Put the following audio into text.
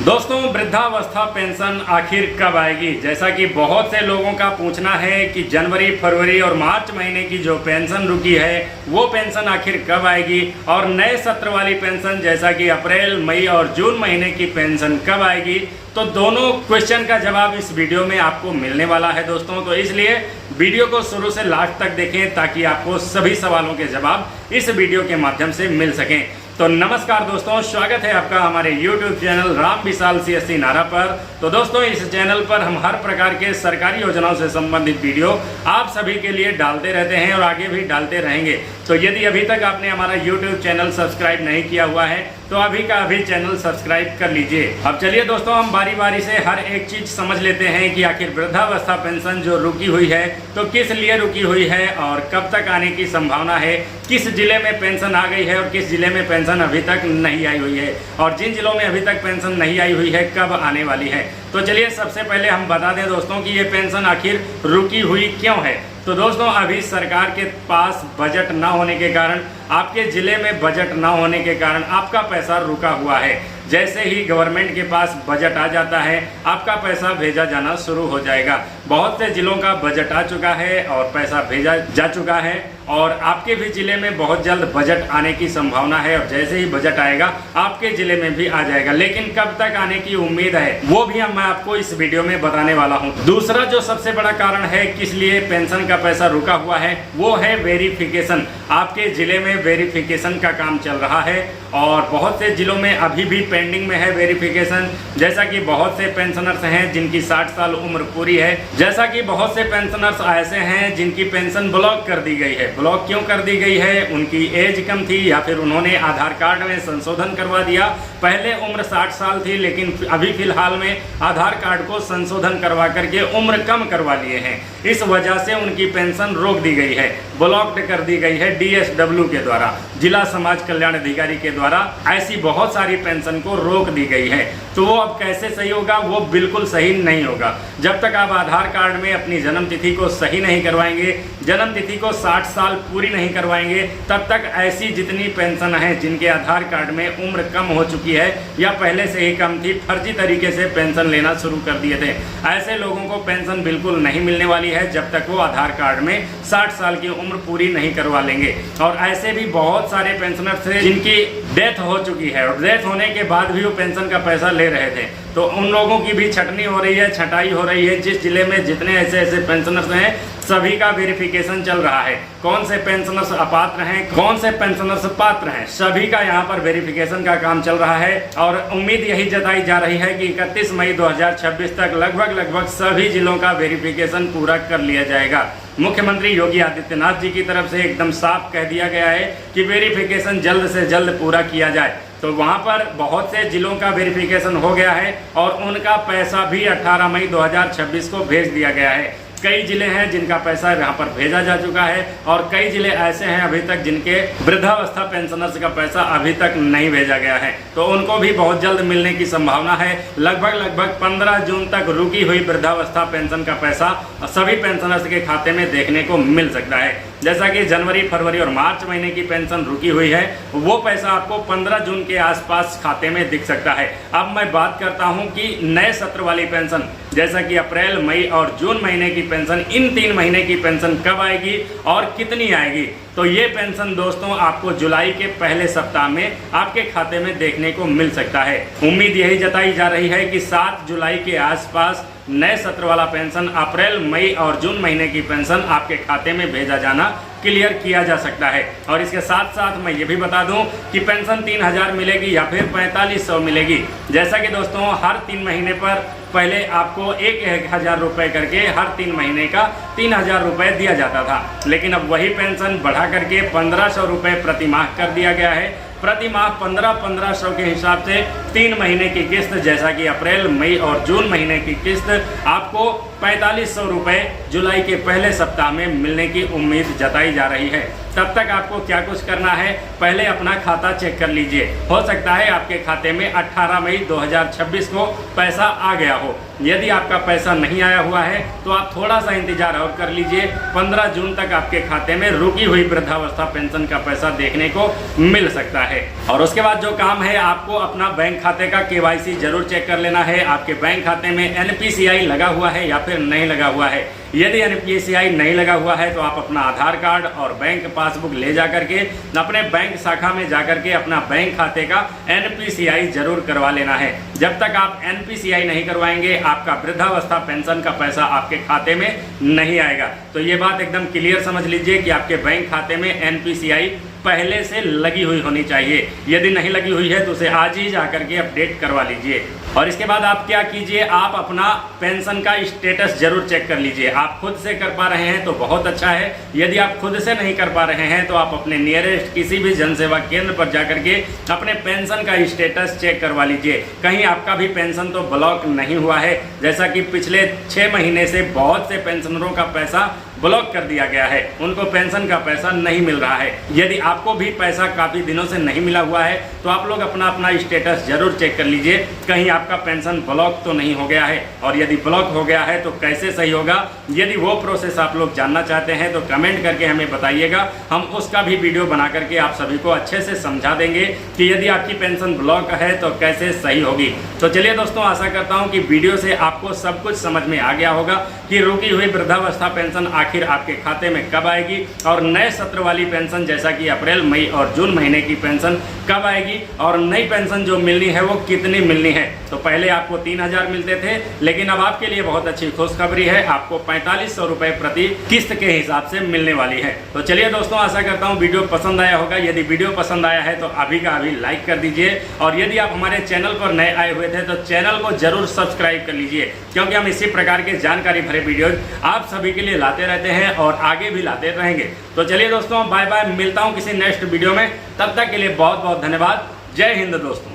दोस्तों, वृद्धावस्था पेंशन आखिर कब आएगी? जैसा कि बहुत से लोगों का पूछना है कि जनवरी, फरवरी और मार्च महीने की जो पेंशन रुकी है वो पेंशन आखिर कब आएगी, और नए सत्र वाली पेंशन जैसा कि अप्रैल, मई और जून महीने की पेंशन कब आएगी। तो दोनों क्वेश्चन का जवाब इस वीडियो में आपको मिलने वाला है दोस्तों। तो इसलिए वीडियो को शुरू से लास्ट तक देखें ताकि आपको सभी सवालों के जवाब इस वीडियो के माध्यम से मिल सकें। तो नमस्कार दोस्तों, स्वागत है आपका हमारे YouTube चैनल राम विशाल CSC नारा पर। तो दोस्तों, इस चैनल पर हम हर प्रकार के सरकारी योजनाओं से संबंधित वीडियो आप सभी के लिए डालते रहते हैं और आगे भी डालते रहेंगे। तो यदि अभी तक आपने हमारा YouTube चैनल सब्सक्राइब नहीं किया हुआ है तो अभी का अभी चैनल सब्सक्राइब कर लीजिए। अब चलिए दोस्तों, हम बारी बारी से हर एक चीज समझ लेते हैं कि आखिर वृद्धावस्था पेंशन जो रुकी हुई है तो किस लिए रुकी हुई है और कब तक आने की संभावना है, किस जिले में पेंशन आ गई है और किस जिले में पेंशन अभी तक नहीं आई हुई है, और जिन जिलों में अभी तक पेंशन नहीं आई हुई है कब आने वाली है। तो चलिए सबसे पहले हम बता दें दोस्तों कि ये पेंशन आखिर रुकी हुई क्यों है। तो दोस्तों, अभी सरकार के पास बजट ना होने के कारण, आपके ज़िले में बजट ना होने के कारण आपका पैसा रुका हुआ है। जैसे ही गवर्नमेंट के पास बजट आ जाता है आपका पैसा भेजा जाना शुरू हो जाएगा। बहुत से ज़िलों का बजट आ चुका है और पैसा भेजा जा चुका है, और आपके भी ज़िले में बहुत जल्द बजट आने की संभावना है, और जैसे ही बजट आएगा आपके ज़िले में भी आ जाएगा। लेकिन कब तक आने की उम्मीद है वो भी मैं आपको इस वीडियो में बताने वाला हूँ। दूसरा जो सबसे बड़ा कारण है किस लिए पेंशन का पैसा रुका हुआ है वो है वेरिफिकेशन। आपके ज़िले में वेरिफिकेशन का काम चल रहा है और बहुत से ज़िलों में अभी भी पेंडिंग में है वेरिफिकेशन। जैसा कि बहुत से पेंशनर्स हैं जिनकी 60 साल उम्र पूरी है, जैसा कि बहुत से पेंशनर्स ऐसे हैं जिनकी पेंशन ब्लॉक कर दी गई है। ब्लॉक क्यों कर दी गई है? उनकी एज कम थी या फिर उन्होंने आधार कार्ड में संशोधन करवा दिया। पहले उम्र 60 साल थी लेकिन अभी फिलहाल में आधार कार्ड को संशोधन करवा करके उम्र कम करवा लिए हैं। इस वजह से उनकी पेंशन रोक दी गई है, ब्लॉक्ड कर दी गई है DSW के द्वारा, जिला समाज कल्याण अधिकारी के द्वारा। ऐसी बहुत सारी पेंशन को रोक दी गई है। तो वो अब कैसे सही होगा? वो बिल्कुल सही नहीं होगा। जब तक आप आधार कार्ड में अपनी जन्म तिथि को सही नहीं करवाएंगे, जन्म तिथि को 60 साल पूरी नहीं करवाएंगे, तब तक ऐसी जितनी पेंशन है जिनके आधार कार्ड में उम्र कम हो चुकी है या पहले से ही कम थी, फर्जी तरीके से पेंशन लेना शुरू कर दिए थे, ऐसे लोगों को पेंशन बिल्कुल नहीं मिलने वाली है जब तक वो आधार कार्ड में 60 साल की उम्र पूरी नहीं करवा लेंगे। और ऐसे भी बहुत सारे पेंशनर्स थे जिनकी डेथ हो चुकी है और डेथ होने के बाद भी वो पेंशन का पैसा ले रहे थे। तो उन लोगों की भी छटनी हो रही है, छटाई हो रही है। जिस जिले में जितने ऐसे पेंशनर्स हैं सभी का वेरिफिकेशन चल रहा है। कौन से पेंशनर्स अपात्र हैं, कौन से पेंशनर्स पात्र हैं, सभी का यहाँ पर वेरिफिकेशन का काम चल रहा है। और उम्मीद यही जताई जा रही है कि 31 मई 2026 तक लगभग सभी जिलों का वेरिफिकेशन पूरा कर लिया जाएगा। मुख्यमंत्री योगी आदित्यनाथ जी की तरफ से एकदम साफ कह दिया गया है कि वेरिफिकेशन जल्द से जल्द पूरा किया जाए। तो वहाँ पर बहुत से जिलों का वेरिफिकेशन हो गया है और उनका पैसा भी 18 मई 2026 को भेज दिया गया है। कई जिले हैं जिनका पैसा यहाँ पर भेजा जा चुका है और कई जिले ऐसे हैं अभी तक जिनके वृद्धावस्था पेंशनर्स का पैसा अभी तक नहीं भेजा गया है। तो उनको भी बहुत जल्द मिलने की संभावना है। लगभग 15 जून तक रुकी हुई वृद्धावस्था पेंशन का पैसा सभी पेंशनर्स के खाते में देखने को मिल सकता है। जैसा कि जनवरी, फरवरी और मार्च महीने की पेंशन रुकी हुई है, वो पैसा आपको 15 जून के आसपास खाते में दिख सकता है। अब मैं बात करता हूं कि नए सत्र वाली पेंशन जैसा कि अप्रैल, मई और जून महीने की पेंशन, इन 3 महीने की पेंशन कब आएगी और कितनी आएगी। तो ये पेंशन दोस्तों आपको जुलाई के पहले सप्ताह में आपके खाते में देखने को मिल सकता है। उम्मीद यही जताई जा रही है कि 7 जुलाई के आसपास नए सत्र वाला पेंशन, अप्रैल, मई और जून महीने की पेंशन आपके खाते में भेजा जाना क्लियर किया जा सकता है। और इसके साथ साथ मैं ये भी बता दूं कि पेंशन 3000 मिलेगी या फिर 4500 मिलेगी। जैसा कि दोस्तों हर 3 महीने पर पहले आपको 1000 रुपये करके हर 3 महीने का 3000 रुपये दिया जाता था, लेकिन अब वही पेंशन बढ़ा करके 1500 रुपये प्रति माह कर दिया गया है। प्रति माह 1500 के हिसाब से 3 महीने की किस्त, जैसा कि अप्रैल, मई और जून महीने की किस्त आपको 4500 रुपये जुलाई के पहले सप्ताह में मिलने की उम्मीद जताई जा रही है। तब तक आपको क्या कुछ करना है, पहले अपना खाता चेक कर लीजिए। हो सकता है आपके खाते में 18 मई 2026 को पैसा आ गया हो। यदि आपका पैसा नहीं आया हुआ है तो आप थोड़ा सा इंतजार और कर लीजिए। 15 जून तक आपके खाते में रुकी हुई वृद्धावस्था पेंशन का पैसा देखने को मिल सकता है। और उसके बाद जो काम है, आपको अपना बैंक खाते का KYC जरूर चेक कर लेना है। आपके बैंक खाते में NPCI लगा हुआ है या फिर नहीं लगा हुआ है। यदि NPCI नहीं लगा हुआ है तो आप अपना आधार कार्ड और बैंक पासबुक ले जा करके अपने बैंक शाखा में जा करके अपना बैंक खाते का NPCI जरूर करवा लेना है। जब तक आप NPCI नहीं करवाएंगे आपका वृद्धावस्था पेंशन का पैसा आपके खाते में नहीं आएगा। तो ये बात एकदम क्लियर समझ लीजिए कि आपके बैंक खाते में NPCI पहले से लगी हुई होनी चाहिए। यदि नहीं लगी हुई है तो उसे आज ही जा करके अपडेट करवा लीजिए। और इसके बाद आप क्या कीजिए, आप अपना पेंशन का स्टेटस जरूर चेक कर लीजिए। आप खुद से कर पा रहे हैं तो बहुत अच्छा है। यदि आप खुद से नहीं कर पा रहे हैं तो आप अपने नियरेस्ट किसी भी जन सेवा केंद्र पर जाकर के अपने पेंशन का स्टेटस चेक करवा लीजिए। कहीं आपका भी पेंशन तो ब्लॉक नहीं हुआ है, जैसा कि पिछले 6 महीने से बहुत से पेंशनरों का पैसा ब्लॉक कर दिया गया है, उनको पेंशन का पैसा नहीं मिल रहा है। यदि आपको भी पैसा काफ़ी दिनों से नहीं मिला हुआ है तो आप लोग अपना स्टेटस जरूर चेक कर लीजिए, कहीं आपका पेंशन ब्लॉक तो नहीं हो गया है। और यदि ब्लॉक हो गया है तो कैसे सही होगा, यदि वो प्रोसेस आप लोग जानना चाहते हैं तो कमेंट करके हमें बताइएगा। हम उसका भी वीडियो बना करके आप सभी को अच्छे से समझा देंगे कि यदि आपकी पेंशन ब्लॉक है तो कैसे सही होगी। तो चलिए दोस्तों, आशा करता हूँ कि वीडियो से आपको सब कुछ समझ में आ गया होगा कि रुकी हुई वृद्धावस्था पेंशन आखिर आपके खाते में कब आएगी और नए सत्र वाली पेंशन जैसा कि अप्रैल, मई और जून महीने की पेंशन कब आएगी और नई पेंशन जो मिलनी है वो कितनी मिलनी है। तो पहले आपको 3000 मिलते थे, लेकिन अब आपके लिए बहुत अच्छी खुशखबरी है, आपको 4500 रुपए प्रति किस्त के हिसाब से मिलने वाली है। तो चलिए दोस्तों, आशा करता हूँ वीडियो पसंद आया होगा। यदि वीडियो पसंद आया है तो अभी का अभी लाइक कर दीजिए और यदि आप हमारे चैनल पर नए आए हुए थे तो चैनल को जरूर सब्सक्राइब कर लीजिए, क्योंकि हम इसी प्रकार के जानकारी भरे वीडियो आप सभी के लिए लाते रहते हैं और आगे भी लाते रहेंगे। तो चलिए दोस्तों, बाय बाय, मिलता हूं किसी नेक्स्ट वीडियो में। तब तक के लिए बहुत बहुत धन्यवाद। जय हिंद दोस्तों।